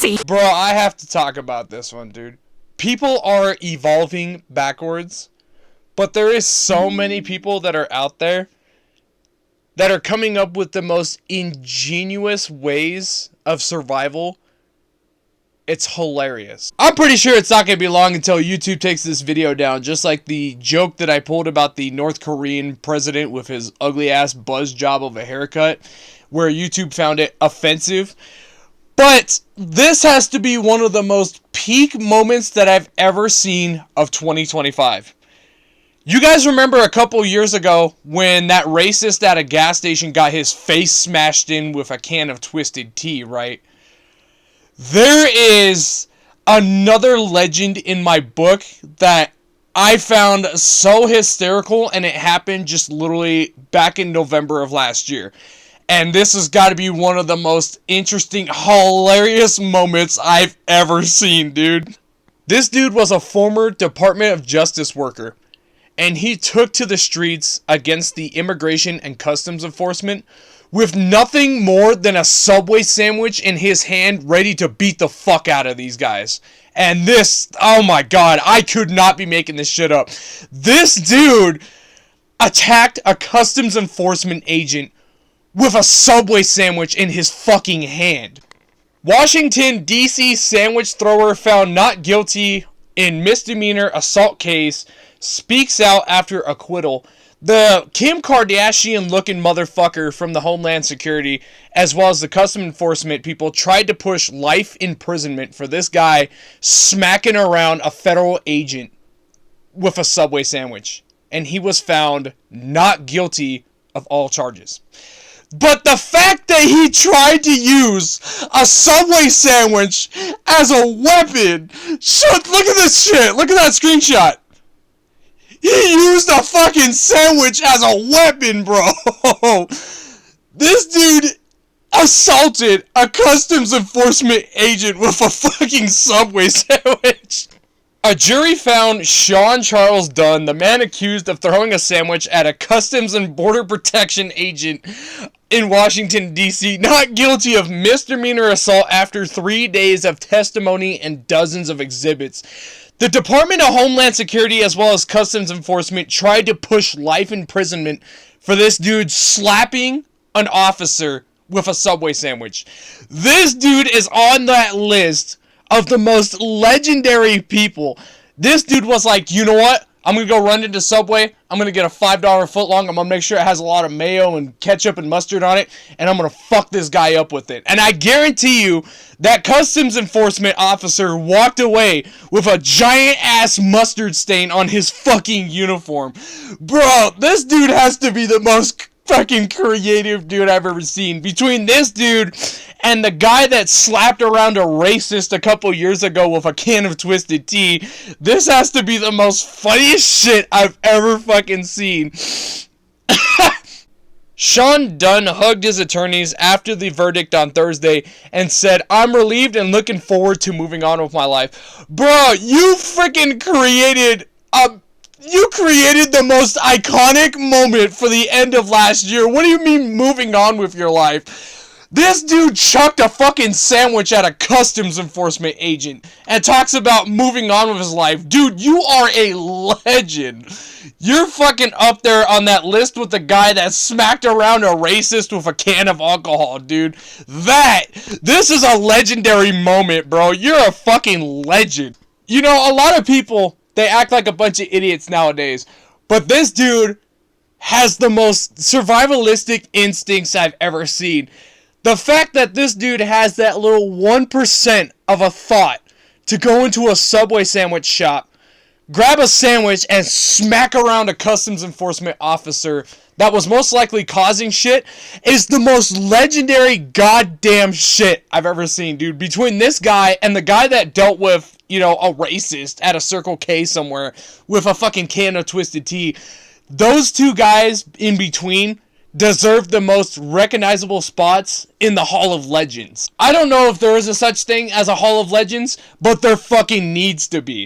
pussy. Bro, I have to talk about this one, dude. People are evolving backwards, but there is so many people that are out there that are coming up with the most ingenious ways of survival. It's hilarious. I'm pretty sure it's not going to be long until YouTube takes this video down, just like the joke that I pulled about the North Korean president with his ugly ass buzz job of a haircut, where YouTube found it offensive. But this has to be one of the most peak moments that I've ever seen of 2025. You guys remember a couple years ago when that racist at a gas station got his face smashed in with a can of Twisted Tea, right? There is another legend in my book that I found so hysterical, and it happened just literally back in November of last year. And this has got to be one of the most interesting, hilarious moments I've ever seen, dude. This dude was a former Department of Justice worker, and he took to the streets against the Immigration and Customs Enforcement with nothing more than a Subway sandwich in his hand, ready to beat the fuck out of these guys. And this, oh my god, I could not be making this shit up. This dude attacked a Customs Enforcement agent with a Subway sandwich in his fucking hand. Washington, D.C. sandwich thrower found not guilty in misdemeanor assault case speaks out after acquittal. The Kim Kardashian-looking motherfucker from the Homeland Security, as well as the Customs Enforcement people, tried to push life imprisonment for this guy smacking around a federal agent with a Subway sandwich. And he was found not guilty of all charges. But the fact that he tried to use a Subway sandwich as a weapon... Look at this shit! Look at that screenshot! He used a fucking sandwich as a weapon, bro! This dude assaulted a Customs Enforcement agent with a fucking Subway sandwich! A jury found Sean Charles Dunn, the man accused of throwing a sandwich at a Customs and Border Protection agent in Washington, D.C., not guilty of misdemeanor assault after 3 days of testimony and dozens of exhibits. The Department of Homeland Security, as well as Customs Enforcement, tried to push life imprisonment for this dude slapping an officer with a Subway sandwich. This dude is on that list of the most legendary people. This dude was like, you know what? I'm going to go run into Subway. I'm going to get a $5 footlong. I'm going to make sure it has a lot of mayo and ketchup and mustard on it. And I'm going to fuck this guy up with it. And I guarantee you that Customs Enforcement officer walked away with a giant ass mustard stain on his fucking uniform. Bro, this dude has to be the most fucking creative dude I've ever seen. Between this dude and the guy that slapped around a racist a couple years ago with a can of Twisted Tea, this has to be the most funniest shit I've ever fucking seen. Sean Dunn hugged his attorneys after the verdict on Thursday and said, "I'm relieved and looking forward to moving on with my life." Bro, you freaking created the most iconic moment for the end of last year. What do you mean moving on with your life? This dude chucked a fucking sandwich at a Customs Enforcement agent and talks about moving on with his life. Dude, you are a legend. You're fucking up there on that list with the guy that smacked around a racist with a can of alcohol, dude. This is a legendary moment, bro. You're a fucking legend. You know, a lot of people, they act like a bunch of idiots nowadays. But this dude has the most survivalistic instincts I've ever seen. The fact that this dude has that little 1% of a thought to go into a Subway sandwich shop, grab a sandwich, and smack around a Customs Enforcement officer that was most likely causing shit is the most legendary goddamn shit I've ever seen, dude. Between this guy and the guy that dealt with, you know, a racist at a Circle K somewhere with a fucking can of Twisted Tea, those two guys in between deserve the most recognizable spots in the Hall of Legends. I don't know if there is a such thing as a Hall of Legends, but there fucking needs to be.